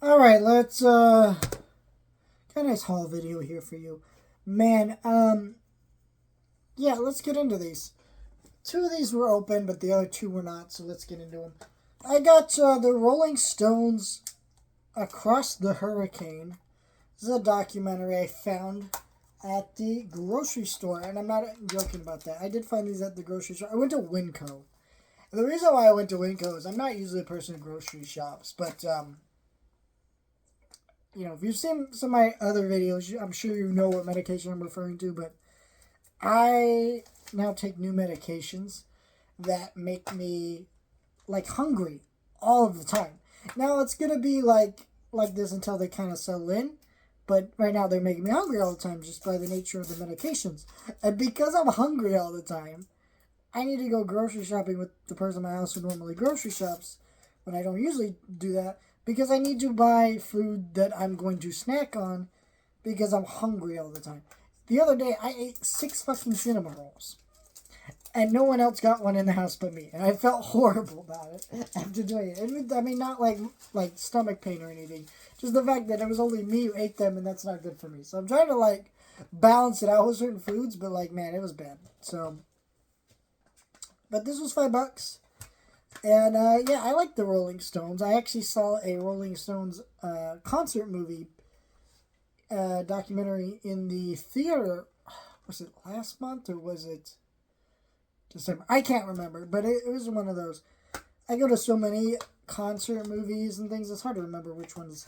Alright, let's, got a nice haul video here for you. Man, yeah, let's get into these. Two of these were open, but the other two were not, so let's get into them. I got, the Rolling Stones Across the Hurricane. This is a documentary I found at the grocery store, and I'm not joking about that. I did find these at the grocery store. I went to Winco. And the reason why I went to Winco is I'm not usually a person who grocery shops, but, if you've seen some of my other videos, I'm sure you know what medication I'm referring to, but I now take new medications that make me, like, hungry all of the time. Now, it's going to be like this until they kind of settle in, but right now they're making me hungry all the time just by the nature of the medications. And because I'm hungry all the time, I need to go grocery shopping with the person in my house who normally grocery shops when I don't usually do that, because I need to buy food that I'm going to snack on because I'm hungry all the time. The other day, I ate 6 fucking cinnamon rolls. And no one else got one in the house but me. And I felt horrible about it after doing it. I mean, not like stomach pain or anything. Just the fact that it was only me who ate them, and that's not good for me. So I'm trying to, balance it out with certain foods, but, man, it was bad. So, but this was $5. And, yeah, I like the Rolling Stones. I actually saw a Rolling Stones concert movie documentary in the theater. Was it last month or was it December? I can't remember, but it was one of those. I go to so many concert movies and things, it's hard to remember which ones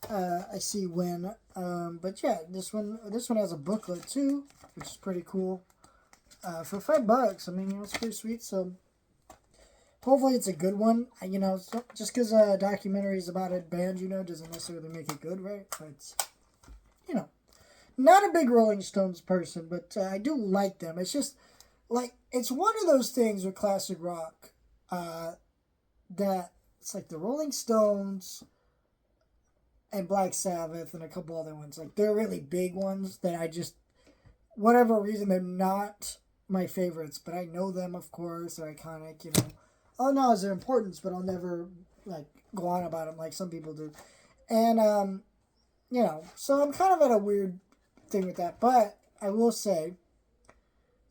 I see when. But yeah, this one has a booklet too, which is pretty cool. For $5, I mean, it's pretty sweet. So hopefully it's a good one. Just because a documentary is about a band, doesn't necessarily make it good, right? But, not a big Rolling Stones person, but I do like them. It's just, it's one of those things with classic rock that it's like the Rolling Stones and Black Sabbath and a couple other ones. They're really big ones that I just, whatever reason, they're not my favorites, but I know them, of course. They're iconic, I'll acknowledge their importance, but I'll never, go on about them like some people do. And, so I'm kind of at a weird thing with that, but I will say,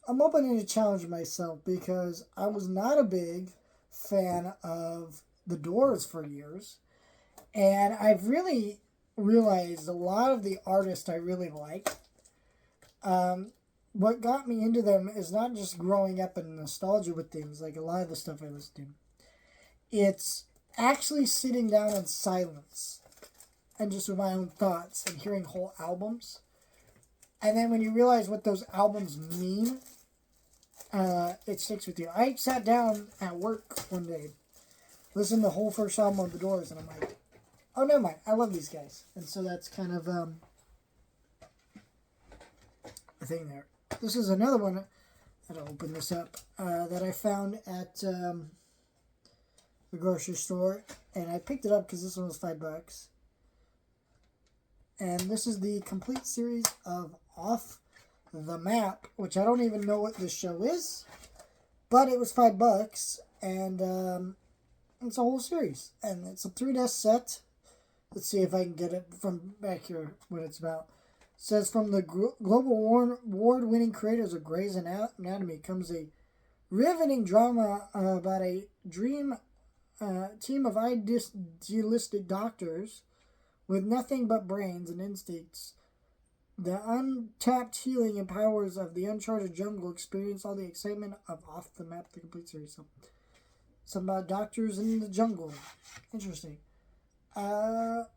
I'm opening to challenge myself because I was not a big fan of The Doors for years, and I've really realized a lot of the artists I really like. What got me into them is not just growing up in nostalgia with things, like a lot of the stuff I listen to. It's actually sitting down in silence and just with my own thoughts and hearing whole albums. And then when you realize what those albums mean, it sticks with you. I sat down at work one day, listened to the whole first album of The Doors, and I'm like, oh, never mind, I love these guys. And so that's kind of the thing there. This is another one, I'll open this up, that I found at the grocery store, and I picked it up because this one was $5. And this is the complete series of Off the Map, which I don't even know what this show is, but it was $5, and it's a whole series, and it's a 3-disc set. Let's see if I can get it from back here, what it's about. It says, from the global award-winning creators of Grey's Anatomy comes a riveting drama about a dream team of idealistic doctors with nothing but brains and instincts. The untapped healing and powers of the uncharted jungle experience all the excitement of Off the Map, the complete series. So, some about doctors in the jungle. Interesting. Well,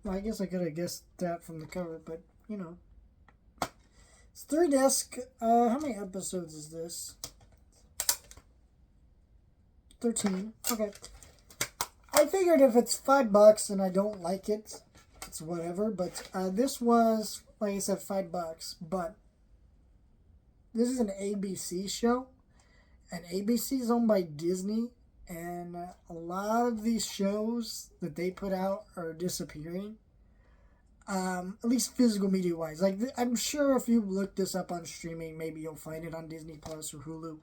I guess I could have guessed that from the cover, but, It's 3-disc. How many episodes is this? 13. Okay. I figured if it's $5 and I don't like it, it's whatever. But this was, like I said, $5. But this is an ABC show, and ABC is owned by Disney, and a lot of these shows that they put out are disappearing. At least physical media wise. I'm sure if you look this up on streaming, maybe you'll find it on Disney Plus or Hulu.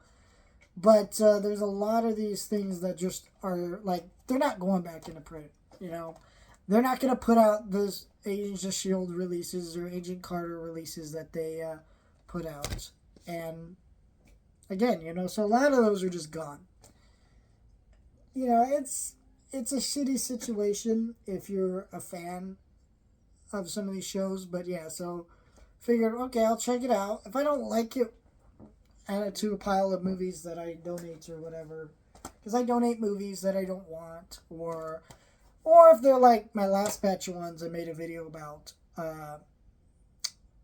But there's a lot of these things that just are they're not going back into print. they're not going to put out those Agents of S.H.I.E.L.D. releases or Agent Carter releases that they put out. And again, so a lot of those are just gone. It's a shitty situation if you're a fan of some of these shows. But yeah, so figured, okay, I'll check it out. If I don't like it, add it to a pile of movies that I donate or whatever. Because I donate movies that I don't want, or if they're like my last batch of ones I made a video about.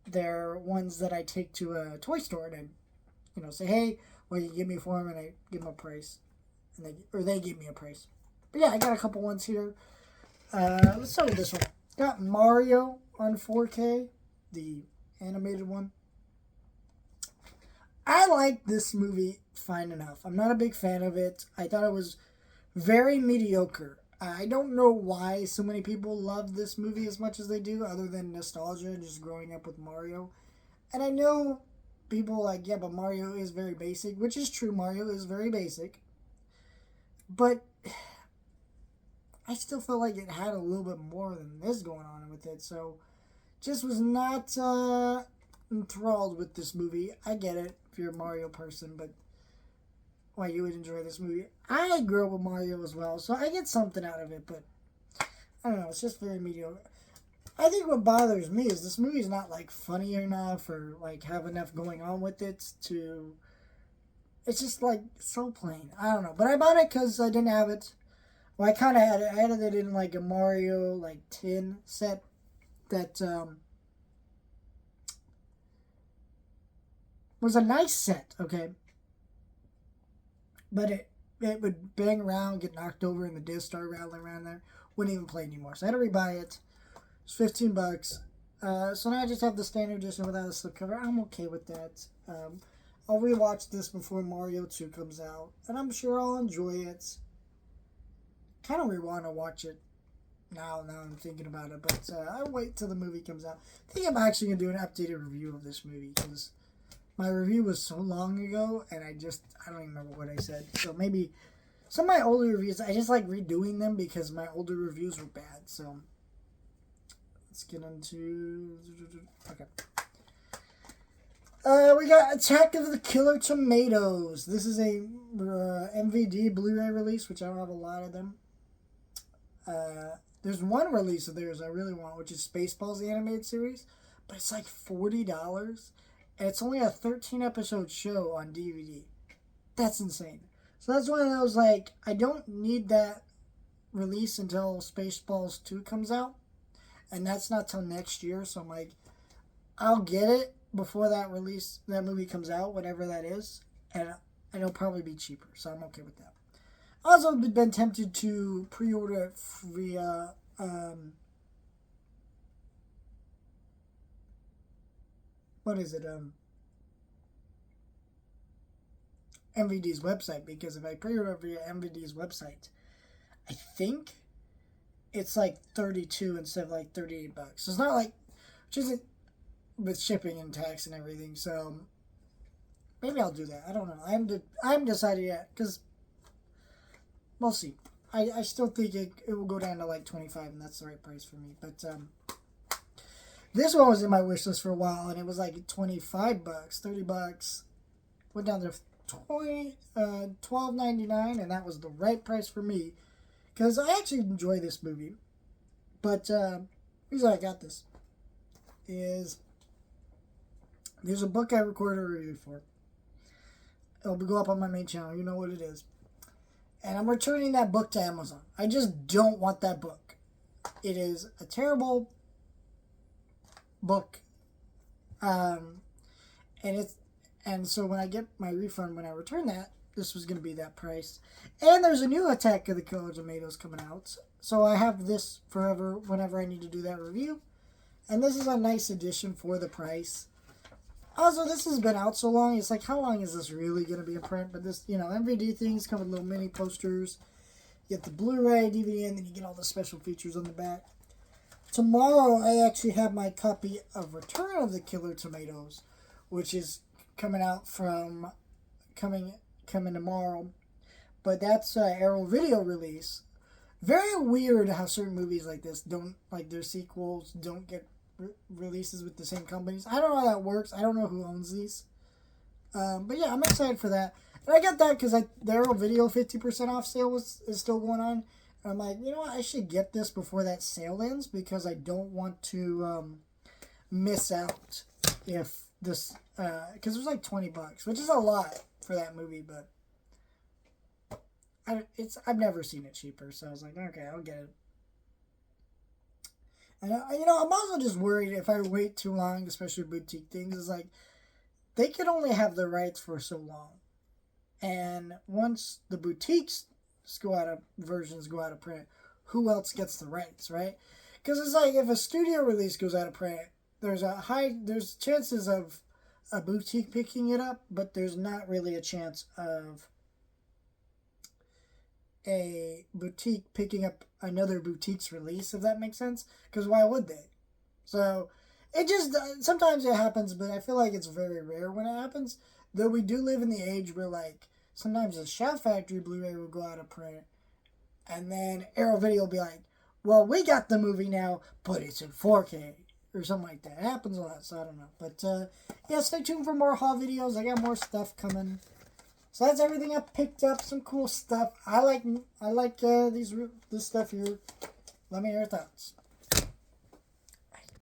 They're ones that I take to a toy store and I, say, hey, what you give me for them, and I give them a price, and they give me a price. But yeah, I got a couple ones here. Let's start with this one. Got Mario on 4K, the animated one. I like this movie fine enough. I'm not a big fan of it. I thought it was very mediocre. I don't know why so many people love this movie as much as they do, other than nostalgia and just growing up with Mario. And I know people like, yeah, but Mario is very basic, which is true. Mario is very basic. But I still felt like it had a little bit more than this going on with it. So just was not enthralled with this movie. I get it if you're a Mario person, but why you would enjoy this movie. I grew up with Mario as well, so I get something out of it, but I don't know, it's just very mediocre. I think what bothers me is this movie's not like funny enough or like have enough going on with it to. It's just like so plain. I don't know, but I bought it because I didn't have it. Well, I kind of had it. I had it in like a Mario like tin set that was a nice set, okay? But it would bang around, get knocked over, and the disc started rattling around there. Wouldn't even play anymore. So I had to rebuy it. It's $15. So now I just have the standard edition without a slipcover. I'm okay with that. I'll rewatch this before Mario 2 comes out, and I'm sure I'll enjoy it. Kind of want to watch it now I'm thinking about it, but I'll wait till the movie comes out. I think I'm actually going to do an updated review of this movie, because my review was so long ago, and I don't even remember what I said. So maybe some of my older reviews, I just like redoing them because my older reviews were bad. So let's get into... Okay. We got Attack of the Killer Tomatoes. This is a MVD Blu-ray release, which I don't have a lot of them. There's one release of theirs I really want, which is Spaceballs, the animated series, but it's like $40, and it's only a 13-episode show on DVD. That's insane. So that's one of those, like, I don't need that release until Spaceballs 2 comes out, and that's not till next year, so I'm like, I'll get it before that movie comes out, whatever that is, and it'll probably be cheaper, so I'm okay with that. I've also been tempted to pre-order it via MVD's website, because if I pre-order via MVD's website, I think it's like $32 instead of like $38. So it's not like, which isn't with shipping and tax and everything. So maybe I'll do that. I don't know. I haven't decided yet, because we'll see. I still think it will go down to like $25, and that's the right price for me. But this one was in my wish list for a while, and it was like $25, $30. Went down to $12.99, and that was the right price for me, because I actually enjoy this movie. But the reason I got this is there's a book I recorded a review for. It'll go up on my main channel. You know what it is. And I'm returning that book to Amazon. I just don't want that book. It is a terrible book. And so when I get my refund, when I return that, this was going to be that price. And there's a new Attack of the Killer Tomatoes coming out. So I have this forever whenever I need to do that review. And this is a nice addition for the price. Also, this has been out so long, it's like, how long is this really going to be in print? But this, MVD things come with little mini posters. You get the Blu-ray, DVD, and then you get all the special features on the back. Tomorrow, I actually have my copy of Return of the Killer Tomatoes, which is coming tomorrow. But that's an Arrow video release. Very weird how certain movies like this don't, like their sequels don't get releases with the same companies. I don't know how that works. I don't know who owns these. But yeah, I'm excited for that. And I got that because the Arrow Video 50% off sale is still going on. And I'm like, you know what? I should get this before that sale ends because I don't want to miss out if this, because it was like $20, which is a lot for that movie, but I've never seen it cheaper, so I was like, okay, I'll get it. And I'm also just worried if I wait too long, especially boutique things. Is like they could only have the rights for so long, and once the boutiques versions go out of print, who else gets the rights, right? Because it's like if a studio release goes out of print, there's chances of a boutique picking it up, but there's not really a chance of a boutique picking up another boutique's release, if that makes sense. Because why would they? So it just sometimes it happens, but I feel like it's very rare when it happens. Though we do live in the age where like sometimes a Shout Factory Blu-ray will go out of print, and then Arrow Video will be like, "Well, we got the movie now, but it's in 4K." Or something like that. It happens a lot, so I don't know. But yeah, stay tuned for more haul videos. I got more stuff coming. So that's everything I picked up. Some cool stuff. I like this stuff here. Let me know your thoughts.